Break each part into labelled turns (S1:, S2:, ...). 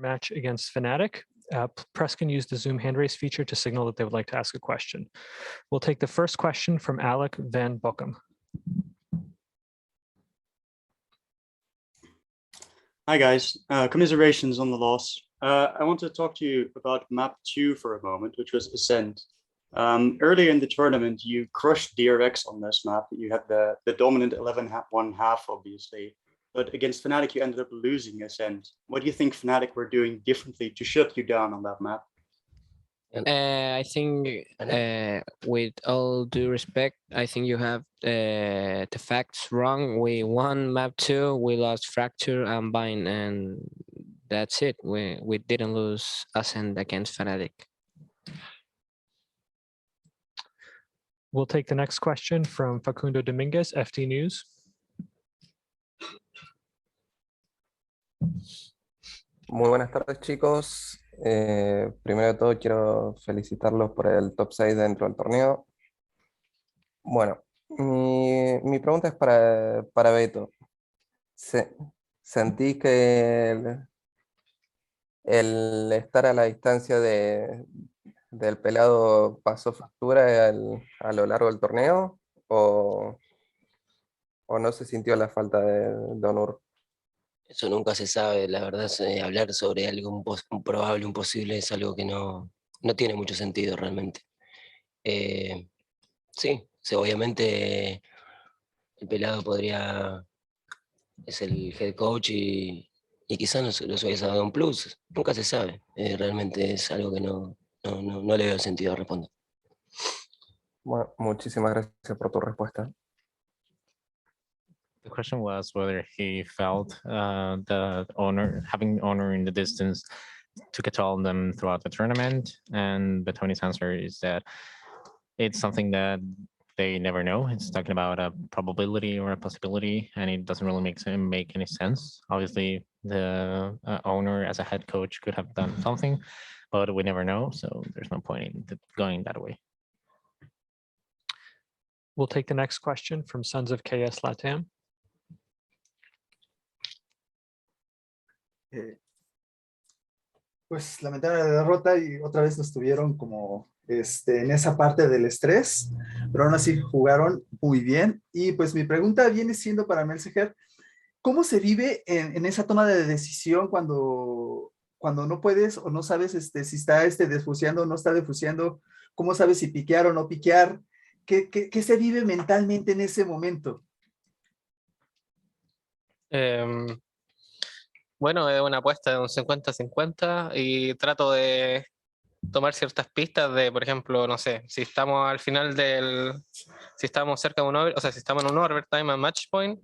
S1: match against FNATIC. Press can use the Zoom hand raise feature to signal that they would like to ask a question. We'll take the first question from Alec Van Bockum.
S2: Hi guys, commiserations on the loss. I want to talk to you about map 2 for a moment, which was Ascent. Earlier in the tournament, you crushed DRX on this map. You had the dominant 11-1 half, obviously. But against FNATIC, you ended up losing Ascent. What do you think FNATIC were doing differently to shut you down on that map?
S3: I think, with all due respect, I think you have the facts wrong. We won map 2, we lost Fracture and Bind, and that's it. We didn't lose Ascent against FNATIC.
S1: We'll take the next question from Facundo Dominguez, FT News.
S4: Muy buenas tardes, chicos. Primero de todo quiero felicitarlos por el top 6 dentro del torneo. Bueno, mi pregunta es para Beto. ¿Sentís que el estar a la distancia del pelado pasó factura a lo largo del torneo? ¿O no se sintió la falta de Onur?
S5: Eso nunca se sabe, la verdad. Hablar sobre algo improbable, imposible, es algo que no tiene mucho sentido realmente. Sí, obviamente el pelado es el head coach y quizás nos hubiese dado un plus, nunca se sabe. Realmente es algo que no le veo sentido a responder.
S4: Bueno, muchísimas gracias por tu respuesta.
S6: The question was whether he felt having owner in the distance took a toll on them throughout the tournament, and Betoni's answer is that it's something that they never know. It's talking about a probability or a possibility, and it doesn't really make any sense. Obviously, the owner as a head coach could have done something, but we never know, so there's no point in going that way.
S1: We'll take the next question from Sons of KS Latam.
S7: Pues lamentable la derrota y otra vez nos tuvieron como en esa parte del estrés, pero aún así jugaron muy bien. Y pues mi pregunta viene siendo para Melseger, ¿cómo se vive en esa toma de decisión cuando no puedes o no sabes si está desfuseando o no está desfuseando? ¿Cómo sabes si piquear o no piquear? ¿Qué se vive mentalmente en ese momento?
S3: Bueno, es una apuesta de un 50-50 y trato de tomar ciertas pistas de, por ejemplo, no sé, si estamos al final si estamos cerca de un si estamos en un overtime a match point,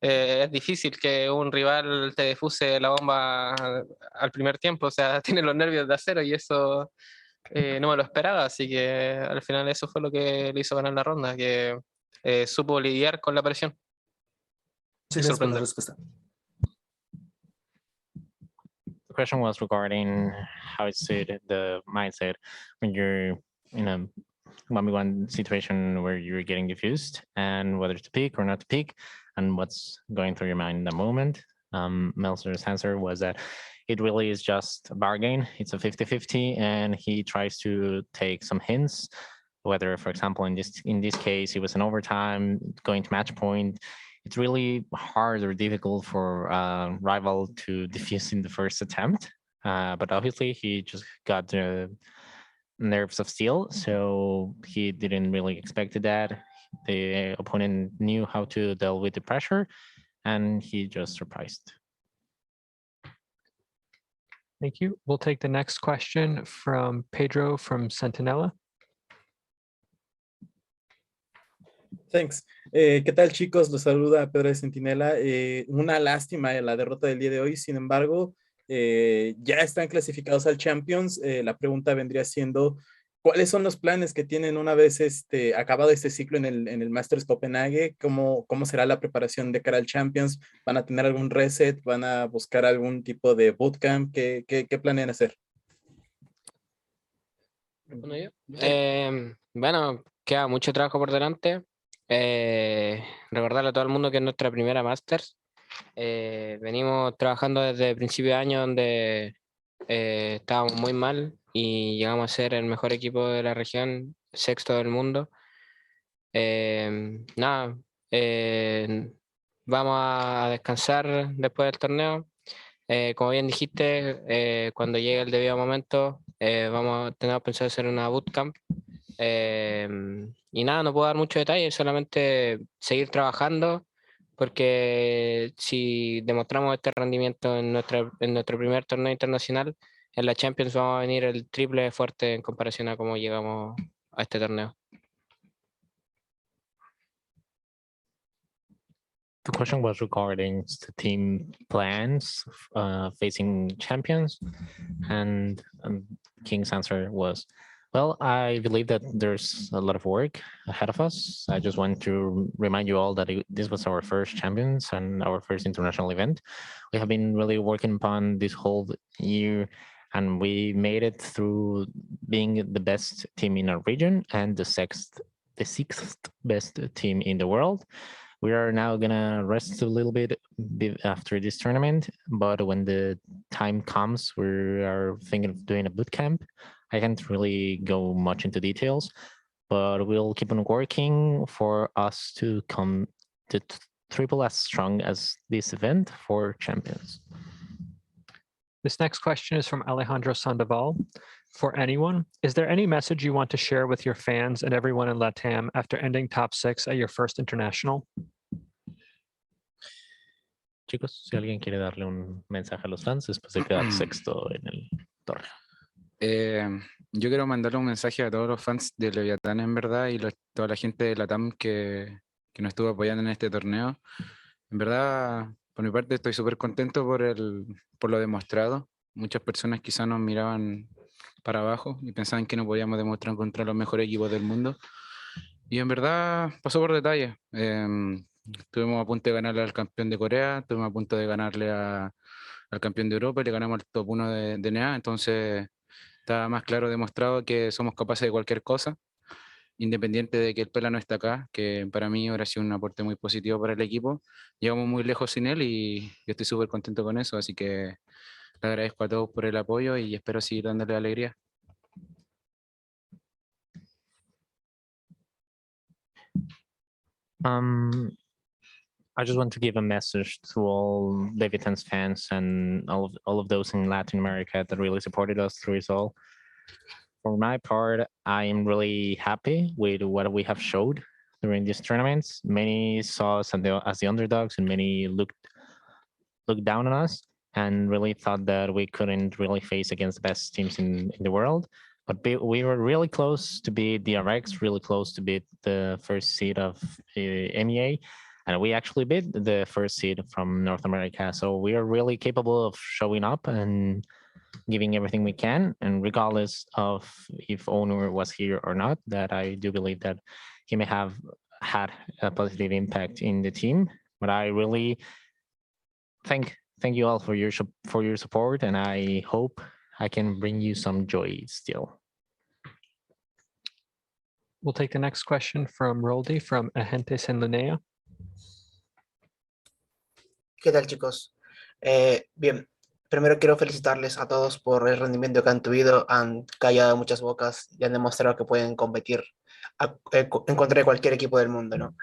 S3: es difícil que un rival te defuse la bomba al primer tiempo, o sea, tiene los nervios de acero y eso no me lo esperaba, así que al final eso fue lo que le hizo ganar la ronda, que supo lidiar con la presión.
S7: Muchas gracias por la respuesta.
S6: The question was regarding how it suited the mindset when you're in a 1v1 situation where you're getting diffused, and whether to pick or not to pick, and what's going through your mind in the moment. Meltzer's answer was that it really is just a bargain. It's a 50-50, and he tries to take some hints, whether, for example, in this case, it was an overtime going to match point. It's really hard or difficult for a rival to defuse in the first attempt, but obviously he just got the nerves of steel, so he didn't really expect that. The opponent knew how to deal with the pressure, and he just surprised.
S1: Thank you. We'll take the next question from Pedro from Centinela.
S8: Thanks. ¿Qué tal, chicos? Los saluda Pedro de Centinela. Una lástima la derrota del día de hoy. Sin embargo, ya están clasificados al Champions. La pregunta vendría siendo, ¿cuáles son los planes que tienen una vez acabado este ciclo en el Masters Copenhague? ¿Cómo será la preparación de cara al Champions? ¿Van a tener algún reset? ¿Van a buscar algún tipo de bootcamp? ¿Qué planean hacer?
S3: Bueno, queda mucho trabajo por delante. Recordarle a todo el mundo que es nuestra primera Masters. Venimos trabajando desde el principio de año donde estábamos muy mal y llegamos a ser el mejor equipo de la región, sexto del mundo. Nada, vamos a descansar después del torneo. Como bien dijiste, cuando llegue el debido momento, tenemos pensado hacer una bootcamp. Y nada, no puedo dar mucho detalle, solamente seguir trabajando, porque si demostramos este rendimiento en nuestro primer torneo internacional, en la Champions vamos a venir el triple de fuerte en comparación a cómo llegamos a este torneo.
S6: The question was regarding the team plans facing champions, and King's answer was, well, I believe that there's a lot of work ahead of us. I just want to remind you all that this was our first champions and our first international event. We have been really working upon this whole year, and we made it through being the best team in our region and the sixth best team in the world. We are now gonna rest a little bit after this tournament, but when the time comes, we are thinking of doing a boot camp. I can't really go much into details, but we'll keep on working for us to come to triple as strong as this event for champions.
S1: This next question is from Alejandro Sandoval. For anyone, is there any message you want to share with your fans and everyone in LATAM after ending top 6 at your first international?
S6: Chicos, si alguien quiere darle un mensaje a los fans después de quedar sexto en el torneo.
S9: Yo quiero mandarle un mensaje a todos los fans de Leviatán, en verdad, y toda la gente de LATAM que nos estuvo apoyando en este torneo. En verdad, por mi parte, estoy súper contento por lo demostrado. Muchas personas quizás nos miraban para abajo y pensaban que no podíamos demostrar contra los mejores equipos del mundo. Y en verdad pasó por detalle. Estuvimos a punto de ganarle al campeón de Corea, estuvimos a punto de ganarle al campeón de Europa y le ganamos al top 1 de NA. Entonces está más claro demostrado que somos capaces de cualquier cosa, independiente de que el Pela no está acá, que para mí ahora ha sido un aporte muy positivo para el equipo. Llegamos muy lejos sin él y yo estoy súper contento con eso, así que le agradezco a todos por el apoyo y espero seguir dándole alegría.
S6: I just want to give a message to all Leviathan's fans and all of those in Latin America that really supported us through it all. For my part, I am really happy with what we have showed during these tournaments. Many saw us as the underdogs, and many looked down on us and really thought that we couldn't really face against the best teams in the world. But we were really close to beat DRX, really close to beat the first seed of MEA. And we actually beat the first seed from North America. So we are really capable of showing up and giving everything we can. And regardless of if owner was here or not, that I do believe that he may have had a positive impact in the team. But I really thank you all for your support, and I hope I can bring you some joy still.
S1: We'll take the next question from Roldi from Agentes en Linea.
S10: ¿Qué tal, chicos? Bien, primero quiero felicitarles a todos por el rendimiento que han tenido. Han callado muchas bocas y han demostrado que pueden competir en contra de cualquier equipo del mundo, ¿no?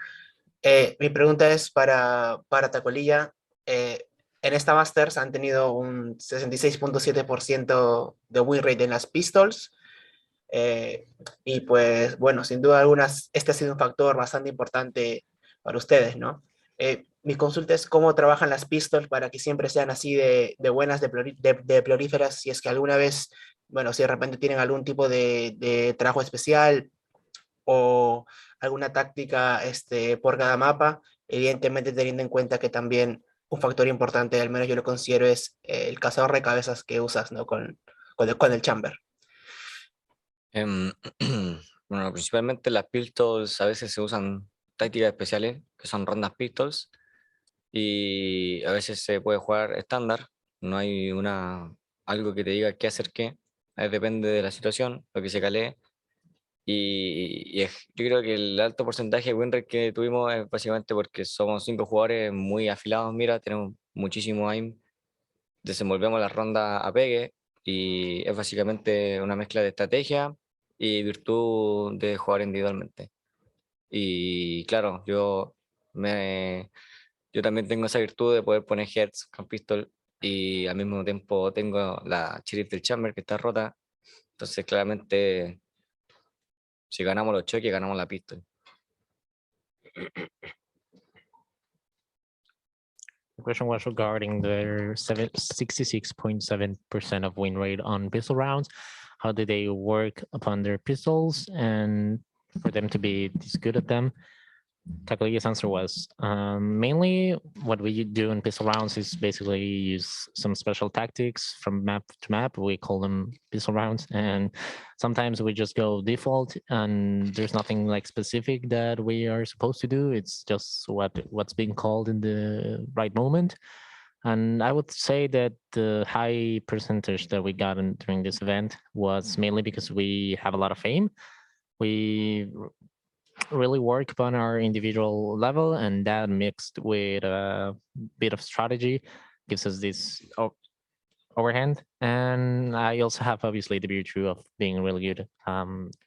S10: Mi pregunta es para Tacolilla. En esta Masters han tenido un 66.7% de win rate en las pistols. Y pues, bueno, sin duda alguna, este ha sido un factor bastante importante para ustedes, ¿no? Mi consulta es cómo trabajan las pistols para que siempre sean así de buenas, de prolíferas, si es que alguna vez, bueno, si de repente tienen algún tipo de trabajo especial o alguna táctica por cada mapa, evidentemente teniendo en cuenta que también un factor importante, al menos yo lo considero, es el cazador de cabezas que usas, ¿no? con el chamber.
S11: Bueno, principalmente las pistols a veces se usan tácticas especiales, que son rondas pistols, y a veces se puede jugar estándar, no hay algo que te diga qué hacer qué, depende de la situación, lo que se calee, yo creo que el alto porcentaje de win rate que tuvimos es básicamente porque somos 5 jugadores muy afilados, mira, tenemos muchísimo aim, desenvolvemos la ronda a pegue, y es básicamente una mezcla de estrategia y virtud de jugar individualmente. Y claro, yo también tengo esa virtud de poder poner heads con pistol y al mismo tiempo tengo la sheriff del chamber que está rota. Entonces claramente si ganamos los choques, ganamos la pistol.
S6: The question was regarding their 66.7% of win rate on pistol rounds. How did they work upon their pistols and for them to be this good at them? Takali's answer was mainly what we do in pistol rounds is basically use some special tactics from map to map. We call them pistol rounds, and sometimes we just go default, and there's nothing like specific that we are supposed to do. It's just what's being called in the right moment. And I would say that the high percentage that we got during this event was mainly because we have a lot of aim. We really work upon our individual level, and that mixed with a bit of strategy gives us this overhand. And I also have obviously the virtue of being really good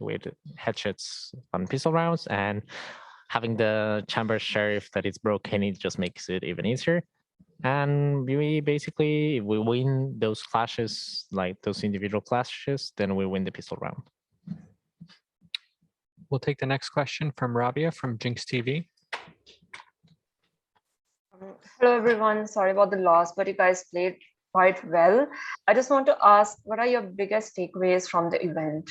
S6: with headshots on pistol rounds, and having the chamber sheriff that is broken, it just makes it even easier. And we basically, if we win those clashes, like those individual clashes, then we win the pistol round.
S1: We'll take the next question from Rabia from Jinx TV.
S12: Hello, everyone. Sorry about the loss, but you guys played quite well. I just want to ask, what are your biggest takeaways from the event?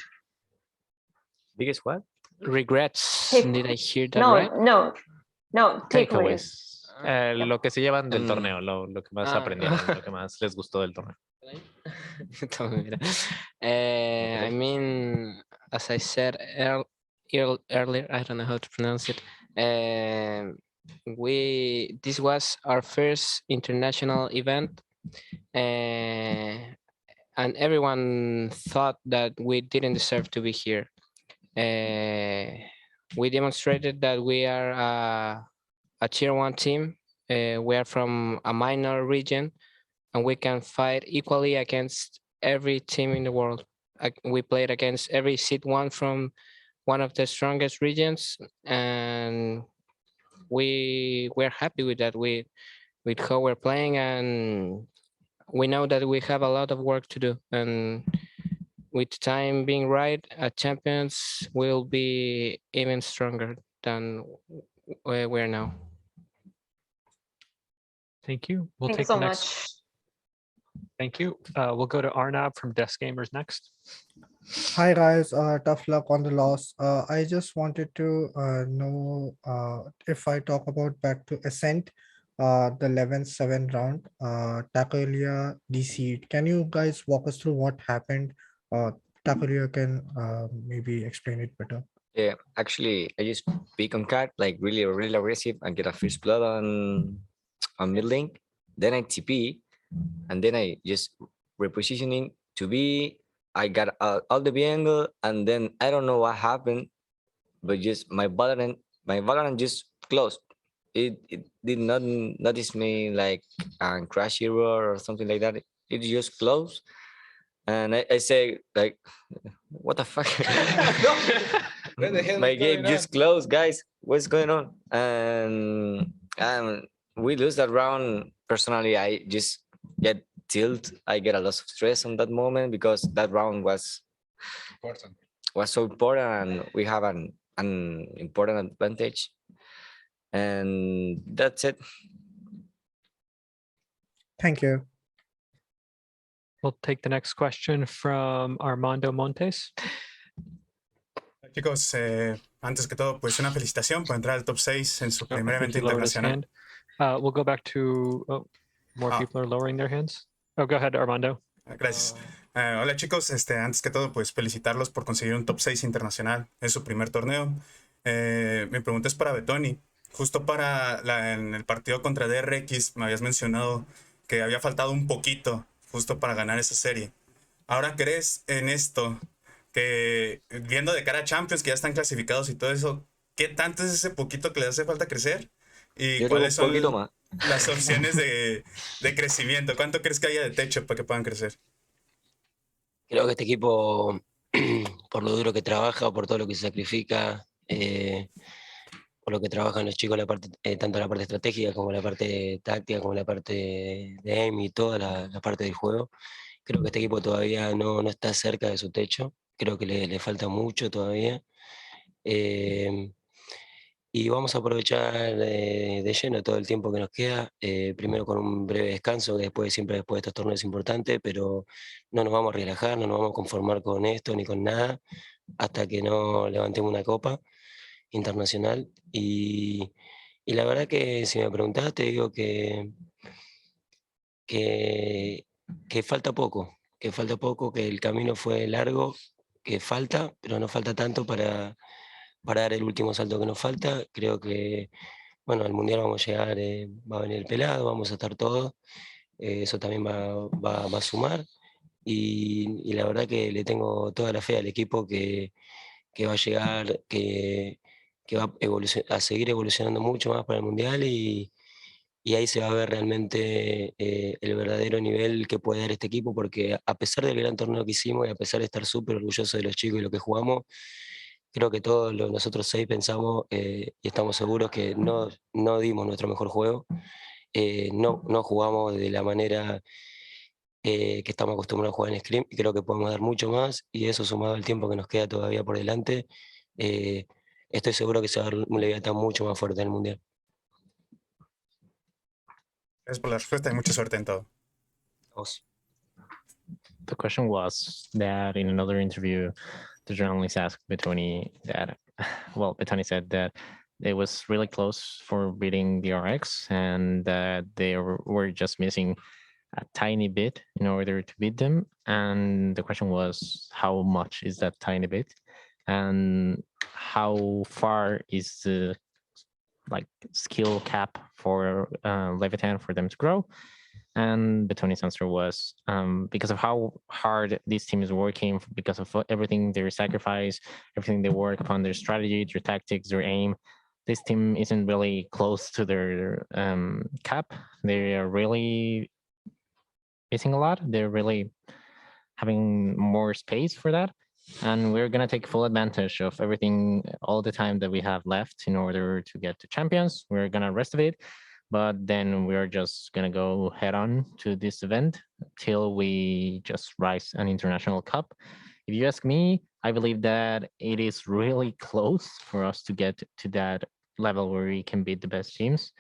S11: Biggest what?
S6: Regrets. Did I hear that
S12: No,
S6: right?
S12: no, takeaways.
S6: Lo que se llevan del torneo, lo que más aprendieron, lo que más les gustó del torneo.
S3: I mean, as I said earlier, I don't know how to pronounce it. This was our first international event, and everyone thought that we didn't deserve to be here. We demonstrated that we are a tier 1 team. We are from a minor region, and we can fight equally against every team in the world. We played against every seed 1 from one of the strongest regions, and we're happy with that, with how we're playing, and we know that we have a lot of work to do, and with time being right, champions will be even stronger than we're now.
S1: Thank you. We'll
S12: Thanks
S1: take
S12: so
S1: the next.
S12: much.
S1: Thank you. We'll go to Arnab from Desk Gamers next.
S13: Hi guys, tough luck on the loss. I just wanted to know if I talk about back to Ascent, the 11-7 round, Takolia DC. Can you guys walk us through what happened? Takolia can maybe explain it better.
S11: Yeah, actually, I just pick on card, like really aggressive, and get a first blood on mid link. Then I TP, and then I just repositioning to B. I got all the B angle, and then I don't know what happened, but just my Valorant just closed. It did not notice me like crash error or something like that. It just closed, and I say like, what the fuck? My game just closed, guys. What's going on? And we lose that round. Personally, I just get tilt. I get a lot of stress on that moment because that round was so important, and we have an important advantage. And that's it.
S13: Thank you.
S1: We'll take the next question from Armando Montes.
S14: Chicos, antes que todo, pues una felicitación por entrar al top 6 en su primer
S1: I think
S14: evento
S1: he lowered his
S14: internacional.
S1: hand. We'll go back to more people are lowering their hands. Oh, go ahead, Armando.
S14: Gracias. Hola chicos, antes que todo, pues felicitarlos por conseguir un top 6 internacional en su primer torneo. Mi pregunta es para Betoni. Justo en el partido contra DRX me habías mencionado que había faltado un poquito justo para ganar esa serie. Ahora, ¿crees en esto? Que viendo de cara a Champions que ya están clasificados y todo eso, ¿qué tanto es ese poquito que les hace falta crecer? ¿Y
S11: Yo
S14: cuáles
S11: creo un
S14: son
S11: poquito más.
S14: las opciones de crecimiento? ¿Cuánto crees que haya de techo para que puedan crecer?
S5: Creo que este equipo, por lo duro que trabaja, por todo lo que se sacrifica, por lo que trabajan los chicos, tanto la parte estratégica como la parte táctica, como la parte de aim y toda la parte del juego, creo que este equipo todavía no está cerca de su techo. Creo que le falta mucho todavía. Y vamos a aprovechar de lleno todo el tiempo que nos queda, primero con un breve descanso, que siempre después de estos torneos es importante, pero no nos vamos a relajar, no nos vamos a conformar con esto ni con nada, hasta que no levantemos una copa internacional. Y la verdad que si me preguntás, te digo que, que falta poco, que el camino fue largo, que falta, pero no falta tanto para dar el último salto que nos falta. Creo que, bueno, al Mundial vamos a llegar, va a venir el pelado, vamos a estar todos, eso también va a sumar. Y la verdad que le tengo toda la fe al equipo que va a llegar, que va a seguir evolucionando mucho más para el Mundial y ahí se va a ver realmente el verdadero nivel que puede dar este equipo, porque a pesar del gran torneo que hicimos y a pesar de estar súper orgulloso de los chicos y lo que jugamos, creo que todos nosotros 6 pensamos y estamos seguros que no dimos nuestro mejor juego, no jugamos de la manera que estamos acostumbrados a jugar en Scrim, y creo que podemos dar mucho más, y eso sumado al tiempo que nos queda todavía por delante, eh, estoy seguro que se va a dar un Leviatán mucho más fuerte en el Mundial.
S14: Gracias por la respuesta y mucha suerte en todo.
S6: The question was that in another interview, the journalist asked Betoni that, well, Betoni said that it was really close for beating the RX and that they were just missing a tiny bit in order to beat them. And the question was, how much is that tiny bit? And how far is the skill cap for Leviatán for them to grow? And Betoni's answer was, because of how hard this team is working, because of everything they sacrifice, everything they work upon, their strategy, their tactics, their aim, this team isn't really close to their cap. They are really missing a lot. They're really having more space for that. And we're going to take full advantage of everything, all the time that we have left in order to get to champions. We're going to rest of it. But then we're just going to go head on to this event till we just rise an international cup. If you ask me, I believe that it is really close for us to get to that level where we can beat the best teams.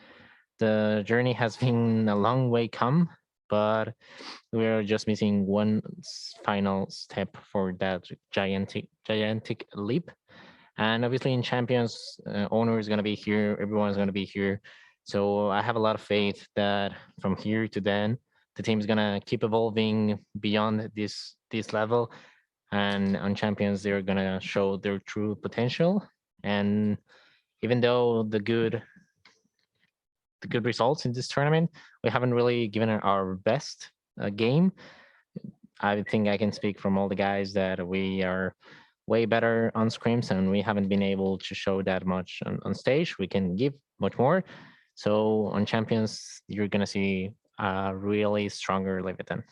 S6: The journey has been a long way come, but we're just missing one final step for that gigantic leap. And obviously in champions, owner is going to be here, everyone's going to be here. So I have a lot of faith that from here to then, the team is going to keep evolving beyond this level. And on champions, they're going to show their true potential. And even though the good results in this tournament, we haven't really given our best game. I think I can speak from all the guys that we are way better on scrims and we haven't been able to show that much on stage. We can give much more. So on champions, you're going to see a really stronger Leviatán.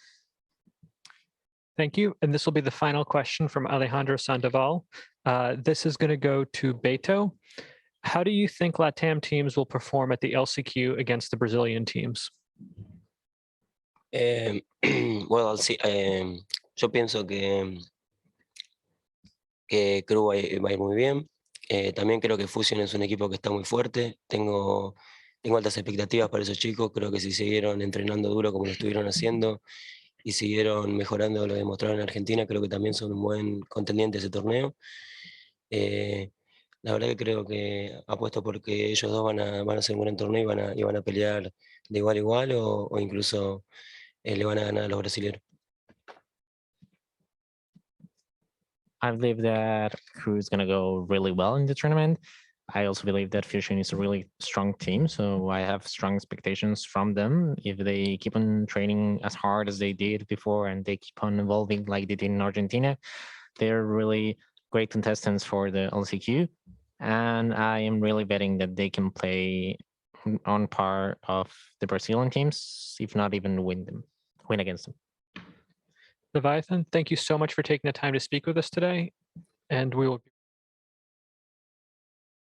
S1: Thank you. And this will be the final question from Alejandro Sandoval. This is going to go to Beto. How do you think LATAM teams will perform at the LCQ against the Brazilian teams?
S5: Well, sí, yo pienso que Crew va a ir muy bien. También creo que Fusion es un equipo que está muy fuerte. Tengo altas expectativas para esos chicos. Creo que si siguieron entrenando duro como lo estuvieron haciendo y siguieron mejorando lo demostraron en Argentina, creo que también son un buen contendiente ese torneo. La verdad que creo que apuesto porque ellos dos van a hacer un gran torneo y van a pelear de igual a igual o incluso le van a ganar a los brasileños.
S6: I believe that Crew is going to go really well in the tournament. I also believe that Fusion is a really strong team, so I have strong expectations from them. If they keep on training as hard as they did before and they keep on evolving like they did in Argentina, they're really great contestants for the LCQ. And I am really betting that they can play on par of the Brazilian teams, if not even win against them.
S1: Leviathan, thank you so much for taking the time to speak with us today. And we will